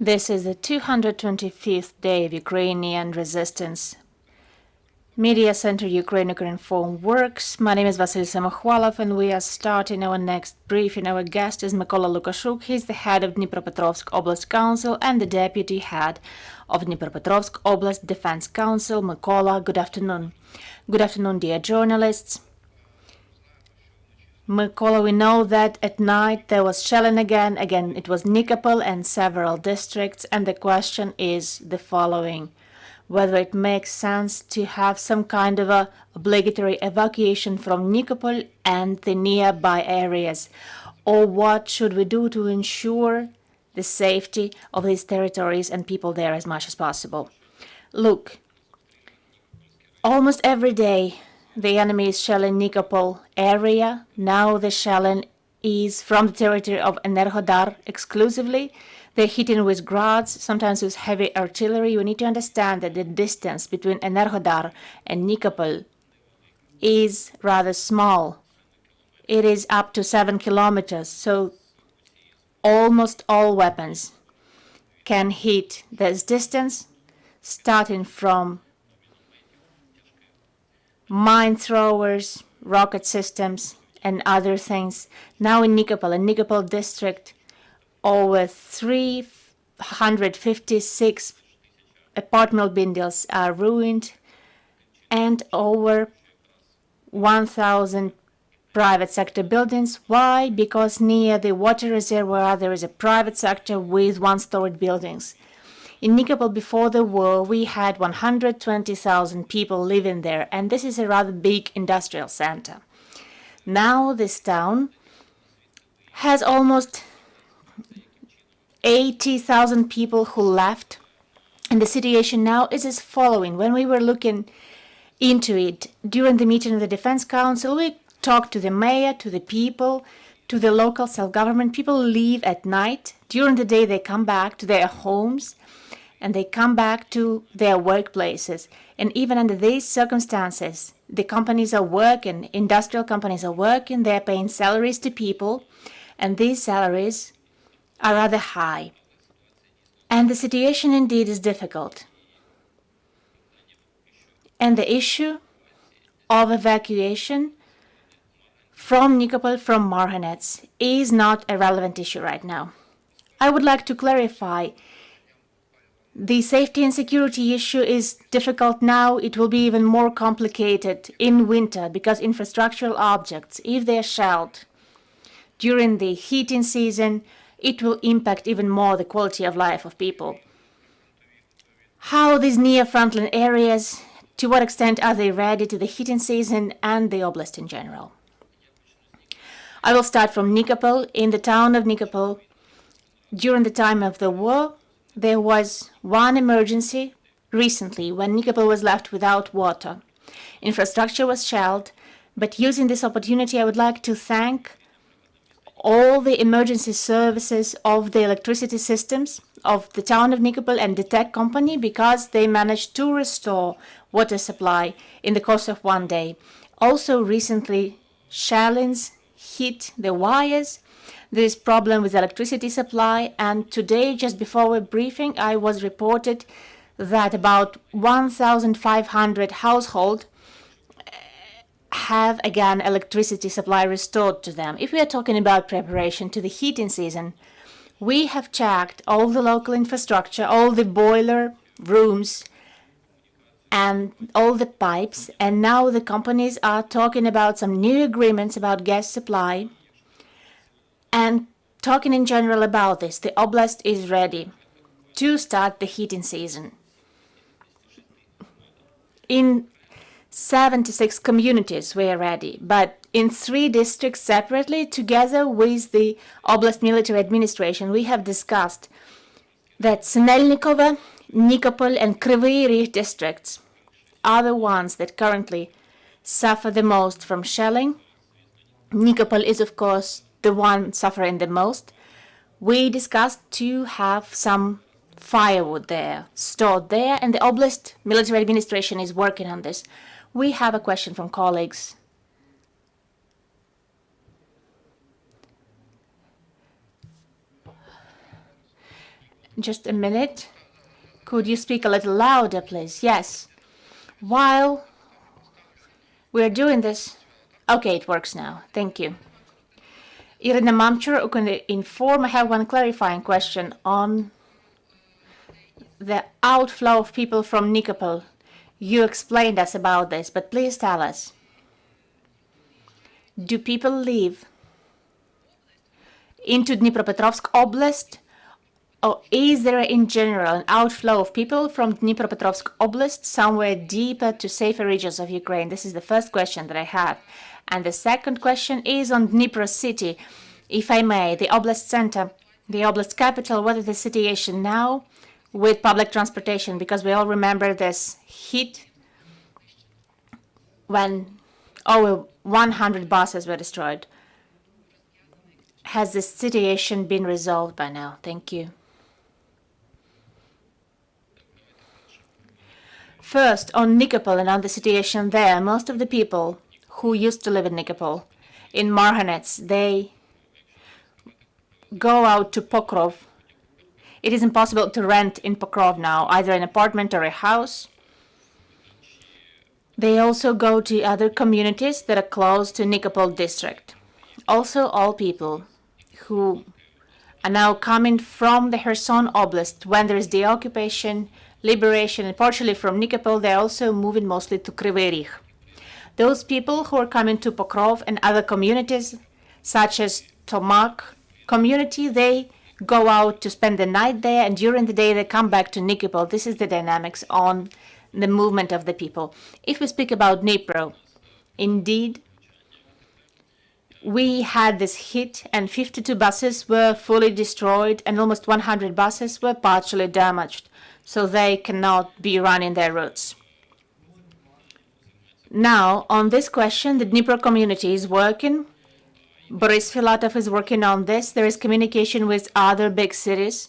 This is the 225th day of Ukrainian resistance. Media Center Ukrinform works. My name is Vasyl Samokhvalov, and we are starting our next briefing. Our guest is Mykola Lukashuk. He's the head of Dnipropetrovsk Oblast Council and the deputy head of Dnipropetrovsk Oblast Defense Council. Mykola, good afternoon. Good afternoon, dear journalists. Mykola, we know that at night there was shelling again. Again, it was Nikopol and several districts, and the question is the following: whether it makes sense to have some kind of a obligatory evacuation from Nikopol and the nearby areas, or what should we do to ensure the safety of these territories and people there as much as possible. Look, almost every day the enemy is shelling Nikopol area. Now the shelling is from the territory of Enerhodar exclusively. They're hitting with grads, sometimes with heavy artillery. You need to understand that the distance between Enerhodar and Nikopol is rather small. It is up to 7 kilometers, so almost all weapons can hit this distance, starting from mine throwers, rocket systems, and other things. Now in Nikopol district, over 356 apartment buildings are ruined, and over 1,000 private sector buildings. Why? Because near the water reservoir there is a private sector with one-story buildings. In Nikopol before the war, we had 120,000 people living there, and this is a rather big industrial center. Now this town has almost 80,000 people who left, and the situation now is as following. When we were looking into it during the meeting of the Defense Council, we talked to the mayor, to the people, to the local self-government. People leave at night. During the day they come back to their homes, and they come back to their workplaces. And even under these circumstances, the companies are working, industrial companies are working, they're paying salaries to people, and these salaries are rather high. And the situation indeed is difficult. And the issue of evacuation from Nikopol, from Marhanets, is not a relevant issue right now. I would like to clarify: the safety and security issue is difficult now. It will be even more complicated in winter, because infrastructural objects, if they are shelled during the heating season, it will impact even more the quality of life of people. How these near frontline areas, to what extent are they ready to the heating season and the oblast in general? I will start from Nikopol. In the town of Nikopol, during the time of the war, there was one emergency recently when Nikopol was left without water. Infrastructure was shelled, but using this opportunity, I would like to thank all the emergency services of the electricity systems of the town of Nikopol and the tech company, because they managed to restore water supply in the course of one day. Also recently, shellings hit the wires. There is problem with electricity supply, and today, just before our briefing, I was reported that about 1,500 households have again electricity supply restored to them. If we are talking about preparation to the heating season, we have checked all the local infrastructure, all the boiler rooms, and all the pipes, and now the companies are talking about some new agreements about gas supply. And talking in general about this, the oblast is ready to start the heating season. In 76 communities we are ready, but in 3 districts separately, together with the oblast military administration, we have discussed that Snelnikovo, Nikopol, and Kryvyi Rih districts are the ones that currently suffer the most from shelling. Nikopol is, of course, the one suffering the most. We discussed to have some firewood there, stored there, and the oblast military administration is working on this. We have a question from colleagues. Just a minute. Could you speak a little louder, please? Yes. While we're doing this... Okay, it works now. Thank you. Irina Mamchur, Ukrinform. I have one clarifying question on the outflow of people from Nikopol. You explained us about this, but please tell us. Do people leave into Dnipropetrovsk Oblast, or is there in general an outflow of people from Dnipropetrovsk Oblast somewhere deeper to safer regions of Ukraine? This is the first question that I have. And the second question is on Dnipro city, if I may, the Oblast center, the Oblast capital. What is the situation now with public transportation? Because we all remember this hit when over 100 buses were destroyed. Has the situation been resolved by now? Thank you. First, on Nikopol and on the situation there, most of the people who used to live in Nikopol, in Marhanets, they go out to Pokrov. It is impossible to rent in Pokrov now, either an apartment or a house. They also go to other communities that are close to Nikopol district. Also, all people who are now coming from the Kherson Oblast, when there is the occupation, liberation, and partially from Nikopol, they're also moving mostly to Kryvyi Rih. Those people who are coming to Pokrov and other communities, such as Tomak community, they go out to spend the night there, and during the day they come back to Nikopol. This is the dynamics on the movement of the people. If we speak about Dnipro, indeed, we had this hit and 52 buses were fully destroyed and almost 100 buses were partially damaged, so they cannot be running their routes. Now, on this question, the Dnipro community is working. Boris Filatov is working on this. There is communication with other big cities.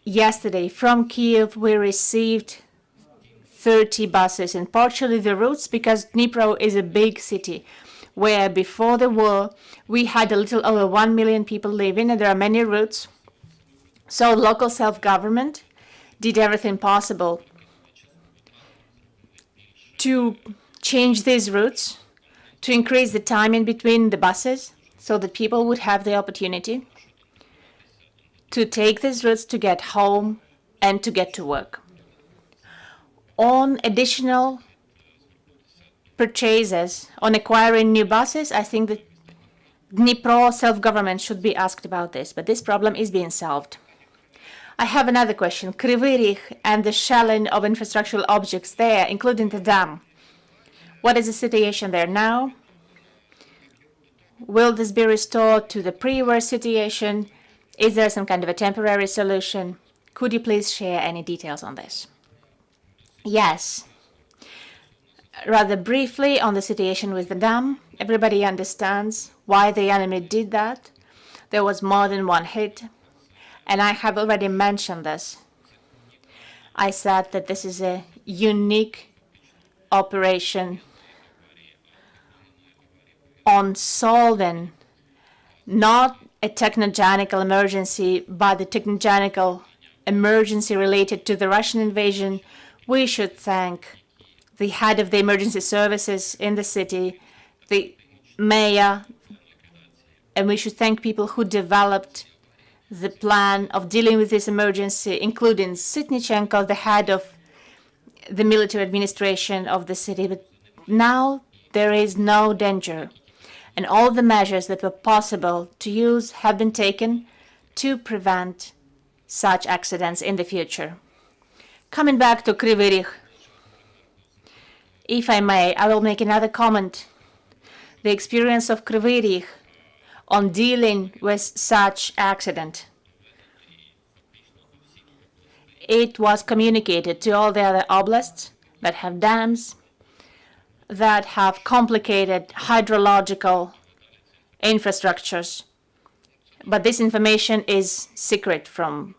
Yesterday, from Kiev, we received 30 buses, and partially the routes, because Dnipro is a big city, where before the war, we had a little over 1 million people living, and there are many routes. So local self-government did everything possible to change these routes, to increase the time in between the buses, so that people would have the opportunity to take these routes to get home and to get to work. On additional purchases, on acquiring new buses, I think that Dnipro self-government should be asked about this, but this problem is being solved. I have another question. Kryvyi Rih and the shelling of infrastructural objects there, including the dam. What is the situation there now? Will this be restored to the pre-war situation? Is there some kind of a temporary solution? Could you please share any details on this? Yes. Rather briefly on the situation with the dam. Everybody understands why the enemy did that. There was more than one hit. And I have already mentioned this. I said that this is a unique operation on solving not a technogenical emergency, but a technogenical emergency related to the Russian invasion. We should thank the head of the emergency services in the city, the mayor, and we should thank people who developed the plan of dealing with this emergency, including Sitnichenko, the head of the military administration of the city. But now there is no danger, and all the measures that were possible to use have been taken to prevent such accidents in the future. Coming back to Kryvyi Rih, if I may, I will make another comment. The experience of Kryvyi Rih on dealing with such accident. It was communicated to all the other oblasts that have dams, that have complicated hydrological infrastructures. But this information is secret from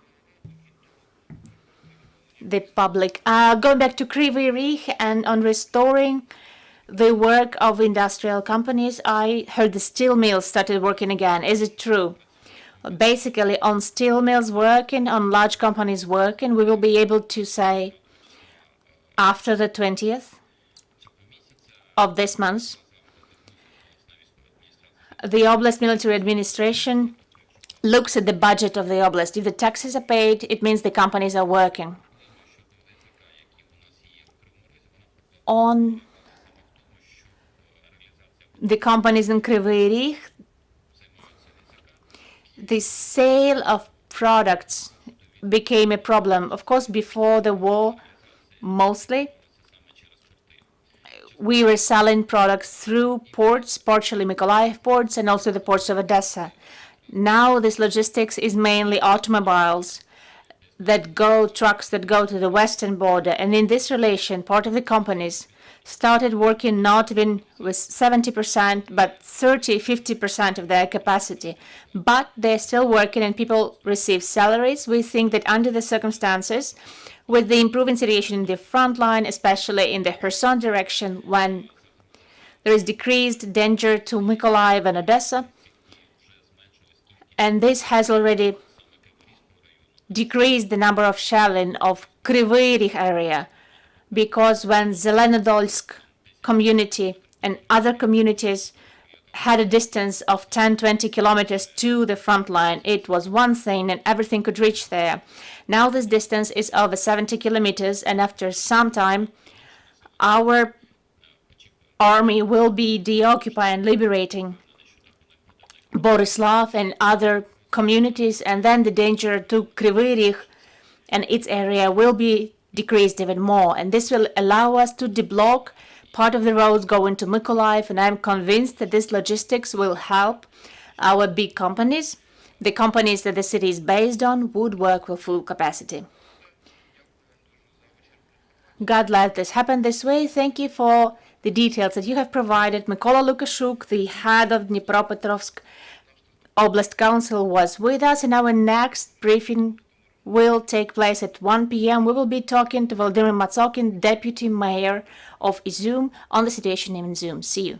the public. Going back to Kryvyi Rih and on restoring the work of industrial companies, I heard the steel mills started working again. Is it true? basically on steel mills working, on large companies working. We will be able to say after the 20th of this month, the Oblast Military Administration looks at the budget of the Oblast. If the taxes are paid, it means the companies are working. On the companies in Kryvyi Rih, the sale of products became a problem. Of course, before the war, mostly, we were selling products through ports, partially Mykola ports, and also the ports of Odessa. Now this logistics is mainly automobiles that go, trucks that go to the western border. And in this relation, part of the companies started working not even with 70%, but 30, 50% of their capacity. But they're still working and people receive salaries. We think that under the circumstances, with the improving situation in the front line, especially in the Kherson direction, when there is decreased danger to Mykolaiv and Odessa, and this has already decreased the number of shelling of Kryvyi Rih area, because when Zelenodolsk community and other communities had a distance of 10-20 kilometers to the front line, it was one thing and everything could reach there. Now this distance is over 70 kilometers, and after some time, our army will be deoccupying and liberating Borislav and other communities, and then the danger to Kryvyi Rih and its area will be decreased even more. And this will allow us to deblock part of the roads going to Mykolaiv, and I'm convinced that this logistics will help our big companies. The companies that the city is based on would work with full capacity. God let this happen this way. Thank you for the details that you have provided. Mykola Lukashuk, the head of Dnipropetrovsk Oblast Council, was with us, and our next briefing will take place at 1 p.m. We will be talking to Volodymyr Matsokin, Deputy Mayor of Izum, on the situation in Izum. See you.